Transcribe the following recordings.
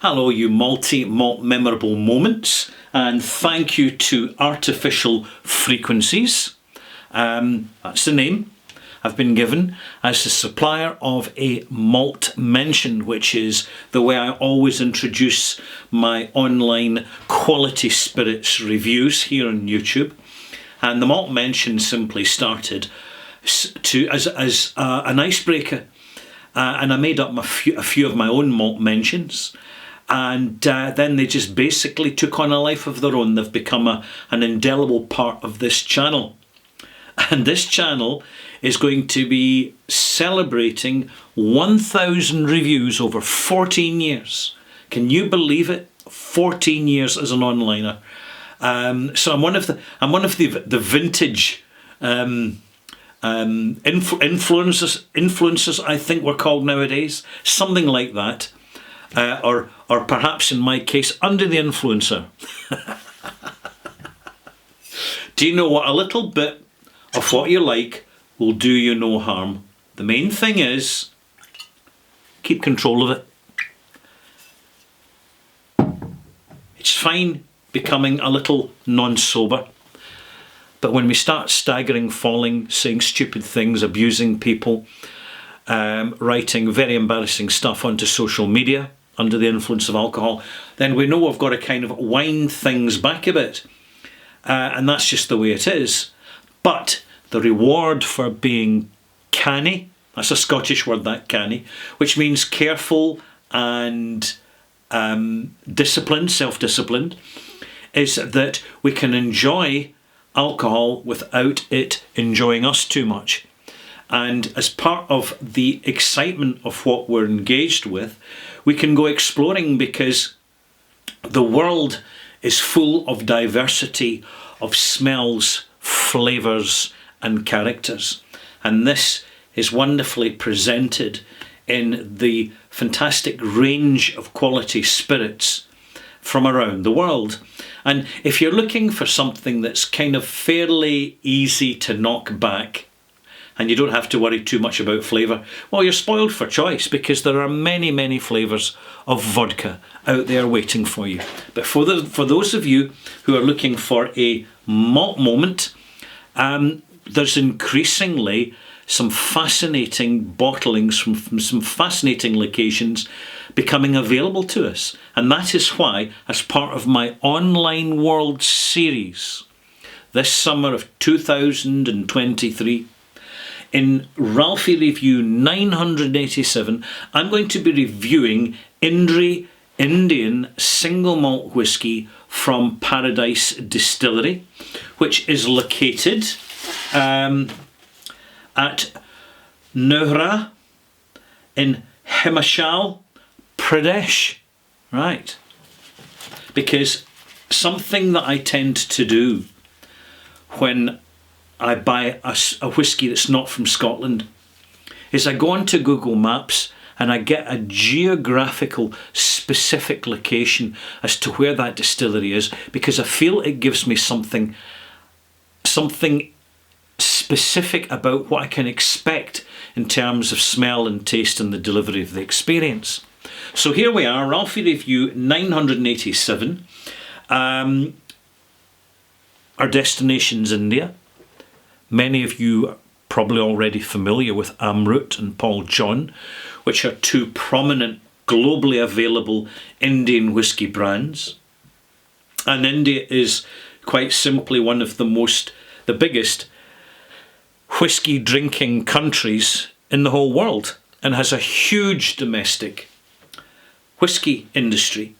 Hello, you multi-malt memorable moments, and thank you to Artificial Frequencies. That's the name I've been given as the supplier of a malt mention, which is the way I always introduce my online quality spirits reviews here on YouTube. And the malt mention simply started as an icebreaker, and I made up a few of my own malt mentions. And then they just basically took on a life of their own. They've become an indelible part of this channel. And this channel is going to be celebrating 1,000 reviews over 14 years. Can you believe it? 14 years as an onliner. So I'm one of the vintage influencers, I think we're called nowadays, something like that. Or perhaps in my case, under the influencer. Do you know what? A little bit of what you like will do you no harm. The main thing is, keep control of it. It's fine becoming a little non-sober. But when we start staggering, falling, saying stupid things, abusing people, writing very embarrassing stuff onto social media under the influence of alcohol, then we know we've got to kind of wind things back a bit. And that's just the way it is. But the reward for being canny, that's a Scottish word, that canny, which means careful and disciplined, self-disciplined, is that we can enjoy alcohol without it enjoying us too much. And as part of the excitement of what we're engaged with, we can go exploring, because the world is full of diversity of smells, flavours and characters. And this is wonderfully presented in the fantastic range of quality spirits from around the world. And if you're looking for something that's kind of fairly easy to knock back, and you don't have to worry too much about flavour, well, you're spoiled for choice, because there are many, many flavours of vodka out there waiting for you. But for those of you who are looking for a malt moment, there's increasingly some fascinating bottlings from some fascinating locations becoming available to us. And that is why, as part of my Online World series, this summer of 2023, in Ralphie Review 987, I'm going to be reviewing Indri Indian single malt whisky from Paradise Distillery, which is located at Nuhra in Himachal Pradesh. Right. Because something that I tend to do when I buy a whisky that's not from Scotland is I go onto Google Maps and I get a geographical specific location as to where that distillery is, because I feel it gives me something specific about what I can expect in terms of smell and taste and the delivery of the experience. So here we are, Ralphie Review 987. Our destination's India. Many of you are probably already familiar with Amrut and Paul John, which are two prominent, globally available Indian whisky brands. And India is quite simply one of the biggest whisky drinking countries in the whole world, and has a huge domestic whisky industry.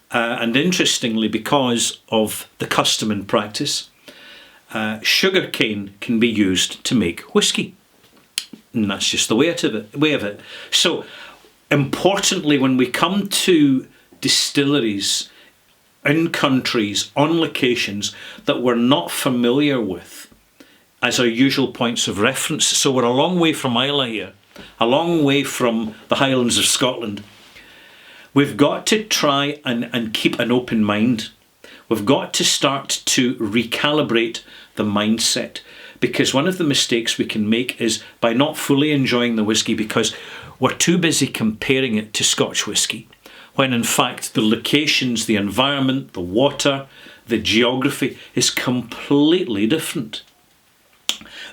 And interestingly, because of the custom and practice, sugar cane can be used to make whisky. And that's just the way of it. So, importantly, when we come to distilleries in countries, on locations that we're not familiar with as our usual points of reference, so we're a long way from Islay here, a long way from the Highlands of Scotland, we've got to try and keep an open mind. We've got to start to recalibrate the mindset, because one of the mistakes we can make is by not fully enjoying the whisky because we're too busy comparing it to Scotch whisky. when in fact the locations, the environment, the water, the geography is completely different.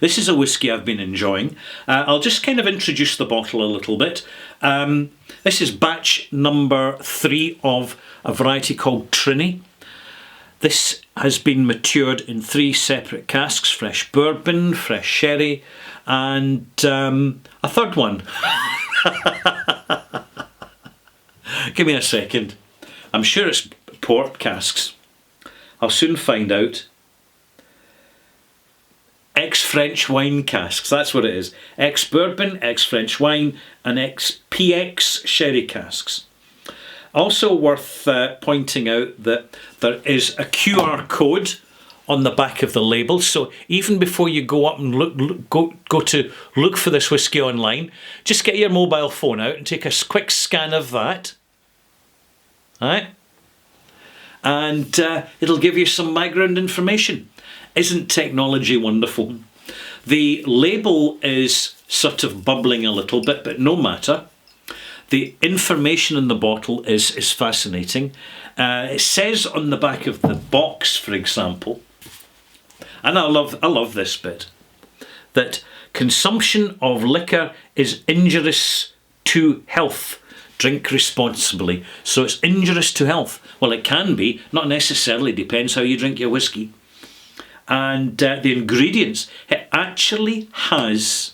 This is a whisky I've been enjoying. I'll just kind of introduce the bottle a little bit. This is batch number 3 of a variety called Trinny. This has been matured in 3 separate casks: fresh bourbon, fresh sherry, and a third one. Give me a second. I'm sure it's port casks. I'll soon find out. Ex-French wine casks, that's what it is. Ex-bourbon, ex-French wine, and ex-PX sherry casks. Also worth pointing out that there is a QR code on the back of the label, so even before you go up and go to look for this whisky online, just get your mobile phone out and take a quick scan of that. Alright? And it'll give you some background information. Isn't technology wonderful? The label is sort of bubbling a little bit, but no matter. The information in the bottle is fascinating. It says on the back of the box, for example, and I love this bit, that consumption of liquor is injurious to health. Drink responsibly. So it's injurious to health. Well, it can be, not necessarily, depends how you drink your whisky. And the ingredients, it actually has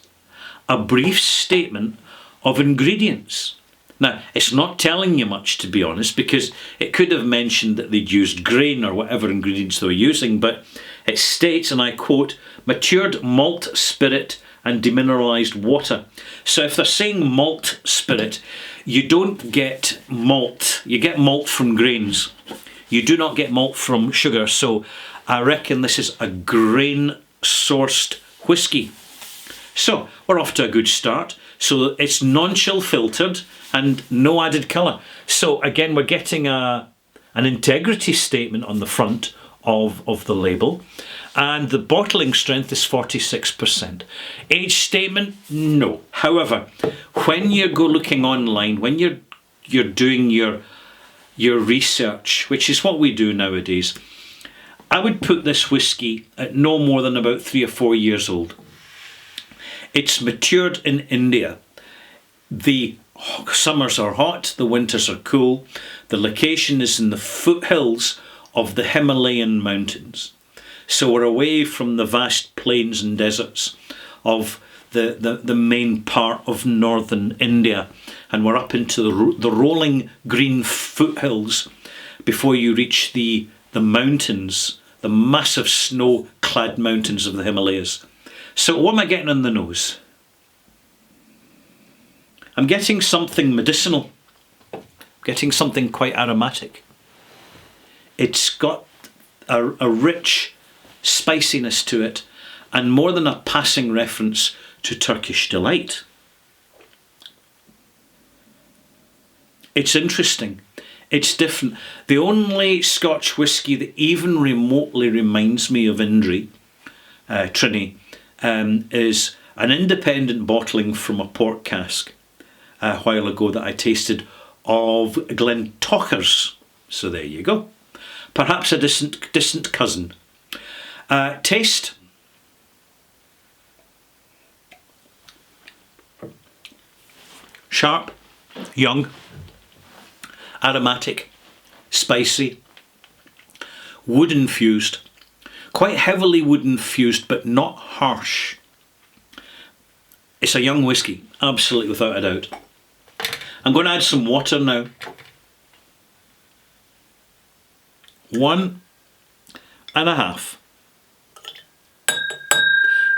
a brief statement of ingredients. Now, it's not telling you much, to be honest, because it could have mentioned that they'd used grain or whatever ingredients they were using, but it states, and I quote, matured malt spirit and demineralised water. So if they're saying malt spirit, you don't get malt. You get malt from grains. You do not get malt from sugar. So I reckon this is a grain-sourced whisky. So we're off to a good start. So it's non-chill filtered and no added colour. So again, we're getting an integrity statement on the front of the label. And the bottling strength is 46%. Age statement? No. However, when you go looking online, when you're doing your research, which is what we do nowadays, I would put this whisky at no more than about 3 or 4 years old. It's matured in India. The summers are hot, the winters are cool. The location is in the foothills of the Himalayan mountains. So we're away from the vast plains and deserts of the main part of northern India, and we're up into the rolling green foothills before you reach the mountains, the massive snow-clad mountains of the Himalayas. So what am I getting on the nose? I'm getting something medicinal, getting something quite aromatic. It's got a rich spiciness to it, and more than a passing reference to Turkish delight. It's interesting. It's different. The only Scotch whisky that even remotely reminds me of Indri, Trinny, is an independent bottling from a port cask a while ago that I tasted of Glentocher's. So there you go. Perhaps a distant cousin. Taste. Sharp, young, aromatic, spicy, wood infused, quite heavily wood infused, but not harsh. It's a young whisky, absolutely without a doubt. I'm going to add some water now. 1.5.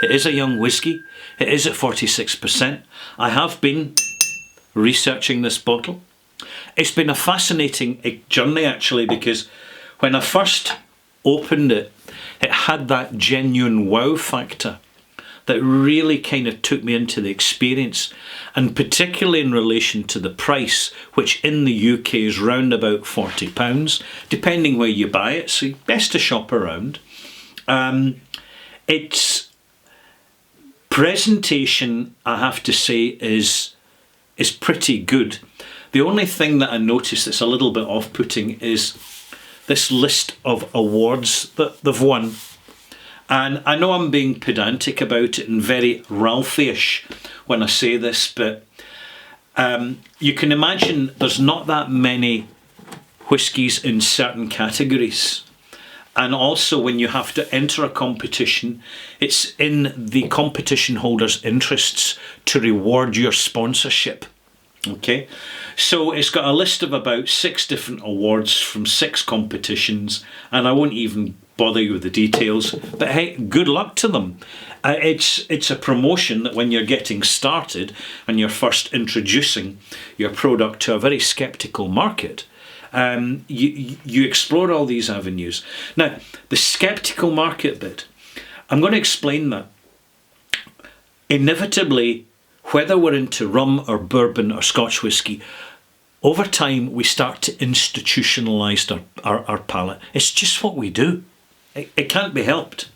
It is a young whisky. It is at 46%. I have been researching this bottle. It's been a fascinating journey actually, because when I first opened it, it had that genuine wow factor that really kind of took me into the experience, and particularly in relation to the price, which in the UK is round about £40, depending where you buy it, so best to shop around. Its presentation, I have to say, is pretty good. The only thing that I noticed that's a little bit off-putting is this list of awards that they've won. And I know I'm being pedantic about it and very Ralphie-ish when I say this, but you can imagine there's not that many whiskies in certain categories. And also when you have to enter a competition, it's in the competition holder's interests to reward your sponsorship. Okay, so it's got a list of about 6 different awards from 6 competitions, and I won't even bother you with the details, but hey, good luck to them. It's a promotion that when you're getting started and you're first introducing your product to a very sceptical market, you explore all these avenues. Now, the sceptical market bit, I'm going to explain that. Inevitably, whether we're into rum or bourbon or Scotch whisky, over time we start to institutionalise our palate. It's just what we do. It can't be helped.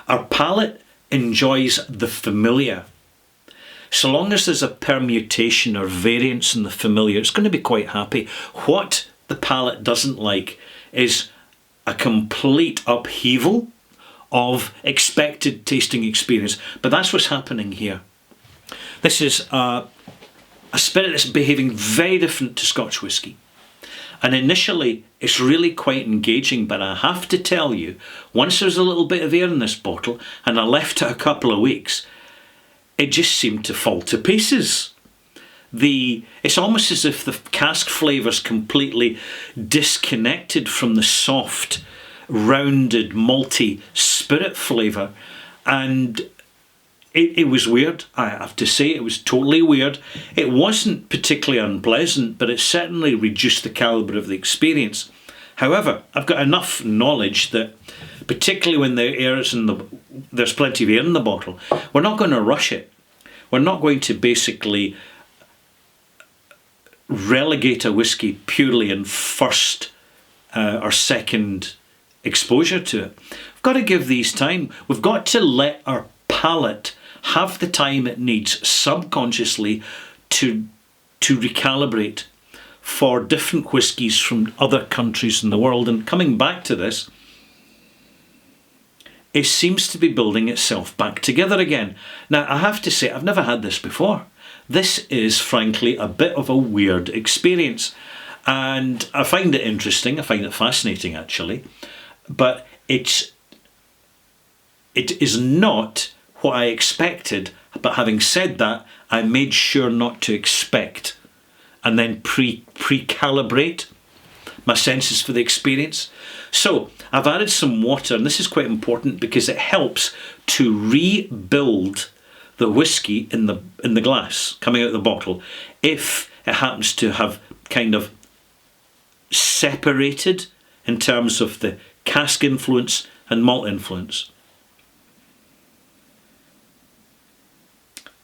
Our palate enjoys the familiar. So long as there's a permutation or variance in the familiar, it's going to be quite happy. What the palate doesn't like is a complete upheaval of expected tasting experience. But that's what's happening here. This is a spirit that's behaving very different to Scotch whisky. And initially, it's really quite engaging, but I have to tell you, once there's a little bit of air in this bottle, and I left it a couple of weeks, it just seemed to fall to pieces. It's almost as if the cask flavour's completely disconnected from the soft, rounded, malty spirit flavour, and it was weird. I have to say, it was totally weird. It wasn't particularly unpleasant, but it certainly reduced the calibre of the experience. However, I've got enough knowledge that, particularly when there's plenty of air in the bottle, we're not going to rush it. We're not going to basically relegate a whisky purely in first or second exposure to it. We've got to give these time. We've got to let our palate have the time it needs subconsciously to recalibrate for different whiskies from other countries in the world. And coming back to this, it seems to be building itself back together again. Now, I have to say, I've never had this before. This is, frankly, a bit of a weird experience. And I find it interesting. I find it fascinating, actually. But it is not what I expected. But having said that, I made sure not to expect and then pre-calibrate my senses for the experience. So I've added some water, and this is quite important because it helps to rebuild the whiskey in the glass coming out of the bottle if it happens to have kind of separated in terms of the cask influence and malt influence.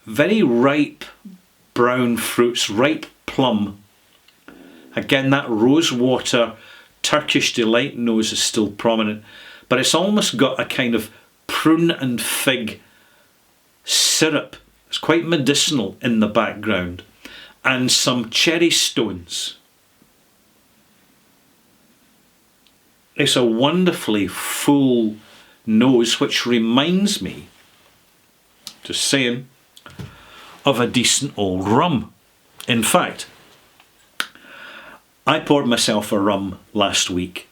Very ripe brown fruits, ripe plum. Again, that rosewater Turkish delight nose is still prominent, but it's almost got a kind of prune and fig syrup. It's quite medicinal in the background, and some cherry stones. It's a wonderfully full nose, which reminds me, just saying, of a decent old rum. In fact, I poured myself a rum last week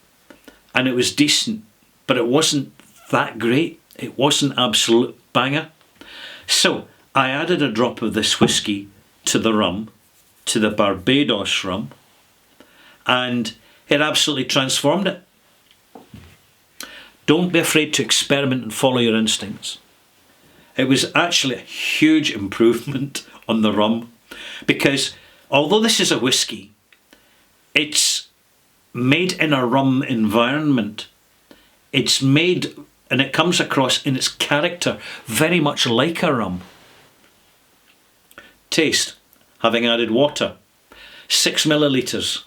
and it was decent, but it wasn't that great. It wasn't absolute banger. So I added a drop of this whiskey to the rum, to the Barbados rum, and it absolutely transformed it. Don't be afraid to experiment and follow your instincts. It was actually a huge improvement on the rum, because although this is a whiskey, it's made in a rum environment. It's made, and it comes across in its character very much like a rum. Taste, having added water, 6 millilitres.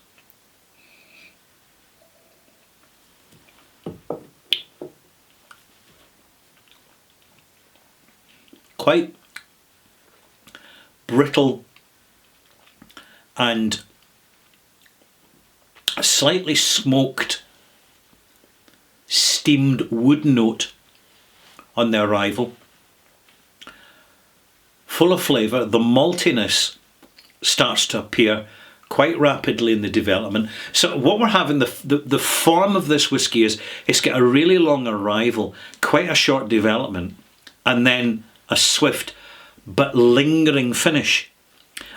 Quite brittle and a slightly smoked, steamed wood note on the arrival. Full of flavour. The maltiness starts to appear quite rapidly in the development. So what we're having, the form of this whisky is, it's got a really long arrival, quite a short development, and then a swift but lingering finish.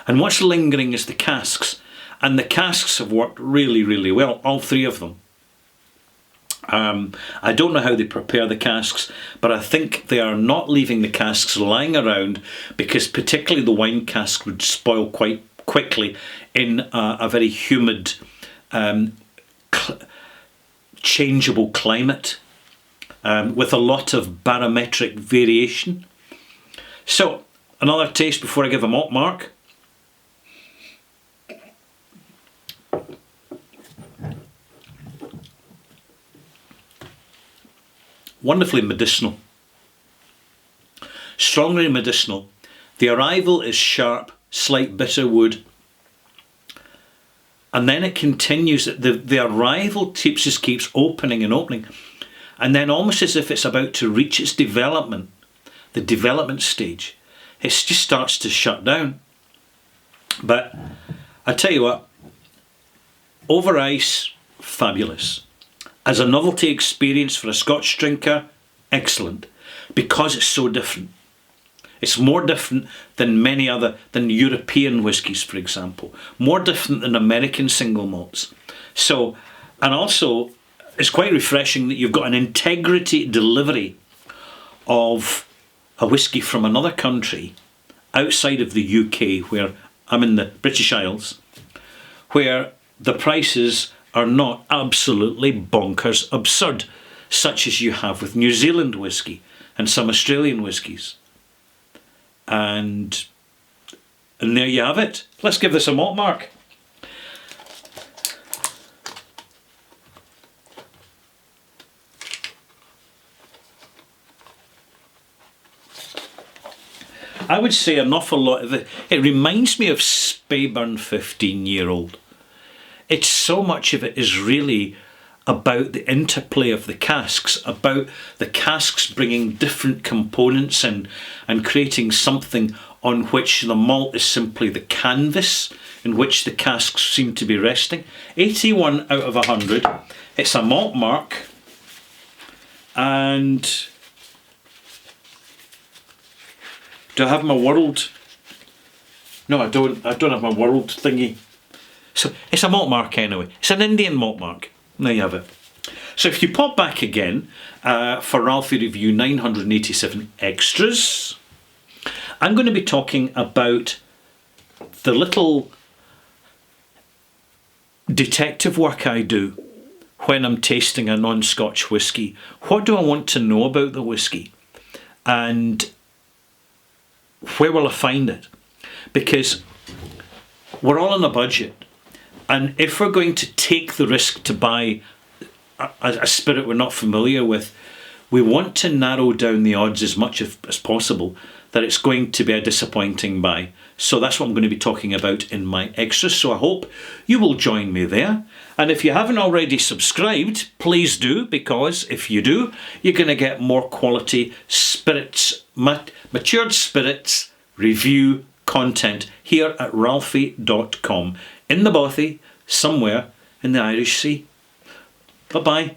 And what's lingering is the casks. And the casks have worked really, really well, all three of them. I don't know how they prepare the casks, but I think they are not leaving the casks lying around, because particularly the wine cask would spoil quite quickly in a very humid, changeable climate, with a lot of barometric variation. So, another taste before I give a malt mark. Wonderfully medicinal. Strongly medicinal. The arrival is sharp, slight bitter wood. And then it continues. The arrival just keeps opening and opening. And then almost as if it's about to reach its development, the development stage, it just starts to shut down. But I tell you what, over ice, fabulous. As a novelty experience for a Scotch drinker, excellent, because it's so different. It's more different than than European whiskies, for example. More different than American single malts. So, and also, it's quite refreshing that you've got an integrity delivery of a whisky from another country outside of the UK, where I'm in the British Isles, where the prices are not absolutely bonkers absurd, such as you have with New Zealand whisky and some Australian whiskies. And there you have it. Let's give this a malt mark. I would say an awful lot of it. It reminds me of Speyburn 15-year-old. It's so much of it is really about the interplay of the casks, about the casks bringing different components in and creating something on which the malt is simply the canvas in which the casks seem to be resting. 81 out of 100. It's a malt mark, and do I have my world? No, I don't have my world thingy. So it's a malt mark anyway. It's an Indian malt mark. There you have it. So if you pop back again for Ralphie Review 987 Extras, I'm going to be talking about the little detective work I do when I'm tasting a non-Scotch whisky. What do I want to know about the whisky? And where will I find it? Because we're all on a budget. And if we're going to take the risk to buy a spirit we're not familiar with, we want to narrow down the odds as much as possible that it's going to be a disappointing buy. So that's what I'm going to be talking about in my extras. So I hope you will join me there. And if you haven't already subscribed, please do, because if you do, you're going to get more quality spirits, matured spirits review content here at ralphie.com. In the bothy, somewhere in the Irish Sea. Bye-bye.